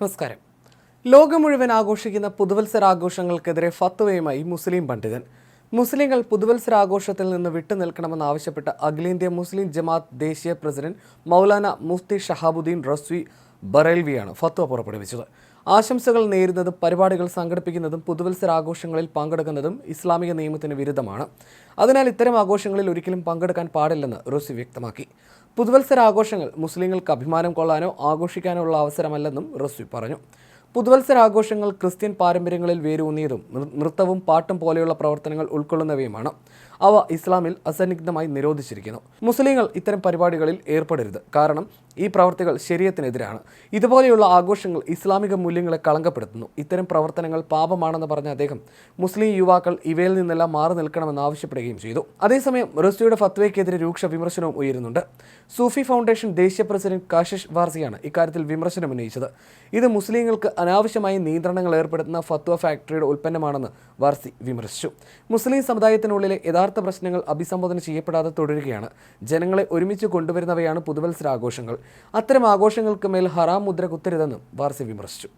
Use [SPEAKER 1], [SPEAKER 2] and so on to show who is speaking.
[SPEAKER 1] നമസ്കാരം. ലോകം മുഴുവൻ ആഘോഷിക്കുന്ന പുതുവത്സരാഘോഷങ്ങൾക്കെതിരെ ഫത്വയുമായി മുസ്ലിം പണ്ഡിതൻ. മുസ്ലിങ്ങൾ പുതുവത്സരാഘോഷത്തിൽ നിന്ന് വിട്ടുനിൽക്കണമെന്നാവശ്യപ്പെട്ട് അഖിലേന്ത്യാ മുസ്ലിം ജമാഅത്ത് ദേശീയ പ്രസിഡന്റ് മൗലാന മുഫ്തി ഷഹാബുദ്ദീൻ റസ്വി ബറേൽവിയാണ് ഫത്വ പുറപ്പെടുവിച്ചത്. ആശംസകൾ നേരുന്നതും പരിപാടികൾ സംഘടിപ്പിക്കുന്നതും പുതുവത്സരാഘോഷങ്ങളിൽ പങ്കെടുക്കുന്നതും ഇസ്ലാമിക നിയമത്തിന് വിരുദ്ധമാണ്. അതിനാൽ ഇത്തരം ആഘോഷങ്ങളിൽ ഒരിക്കലും പങ്കെടുക്കാൻ പാടില്ലെന്ന് റസ്വി വ്യക്തമാക്കി. പുതുവത്സരാഘോഷങ്ങൾ മുസ്ലിങ്ങൾക്ക് അഭിമാനം കൊള്ളാനോ ആഘോഷിക്കാനോ ഉള്ള അവസരമല്ലെന്നും റസ്വി പറഞ്ഞു. പുതുവത്സരാഘോഷങ്ങൾ ക്രിസ്ത്യൻ പാരമ്പര്യങ്ങളിൽ വേരൂന്നിയതും നൃത്തവും പാട്ടും പോലെയുള്ള പ്രവർത്തനങ്ങൾ ഉൾക്കൊള്ളുന്നവയുമാണ്. അവ ഇസ്ലാമിൽ അസന്നിഗ്ധമായി നിരോധിച്ചിരിക്കുന്നു. മുസ്ലിങ്ങൾ ഇത്തരം പരിപാടികളിൽ ഏർപ്പെടരുത്, കാരണം ഈ പ്രവർത്തികൾ ശരീഅത്തിനെതിരാണ്. ഇതുപോലെയുള്ള ആഘോഷങ്ങൾ ഇസ്ലാമിക മൂല്യങ്ങളെ കളങ്കപ്പെടുത്തുന്നു. ഇത്തരം പ്രവർത്തനങ്ങൾ പാപമാണെന്ന് പറഞ്ഞ അദ്ദേഹം മുസ്ലിം യുവാക്കൾ ഇവയിൽ നിന്നെല്ലാം മാറി നിൽക്കണമെന്ന് ആവശ്യപ്പെടുകയും ചെയ്തു. അതേസമയം റസ്വിയുടെ ഫത്വയ്ക്കെതിരെ രൂക്ഷ വിമർശനവും ഉയരുന്നുണ്ട്. സൂഫി ഫൗണ്ടേഷൻ ദേശീയ പ്രസിഡന്റ് കാഷിഷ് വാർസിയാണ് ഇക്കാര്യത്തിൽ വിമർശനം ഉന്നയിച്ചത്. ഇത് മുസ്ലിങ്ങൾക്ക് അനാവശ്യമായി നിയന്ത്രണങ്ങൾ ഏർപ്പെടുത്തുന്ന ഫത്വ ഫാക്ടറിയുടെ ഉൽപ്പന്നമാണെന്ന് വാർസി വിമർശിച്ചു. മുസ്ലിം സമുദായത്തിനുള്ളിലെ യഥാർത്ഥ പ്രശ്നങ്ങൾ അഭിസംബോധന ചെയ്യപ്പെടാതെ തുടരുകയാണ്. ജനങ്ങളെ ഒരുമിച്ച് കൊണ്ടുവരുന്നവയാണ് പുതുവത്സരാഘോഷങ്ങൾ. അത്തരം ആഘോഷങ്ങൾക്ക് മേൽ ഹറാം മുദ്ര കുത്തരുതെന്നും വാർസി വിമർശിച്ചു.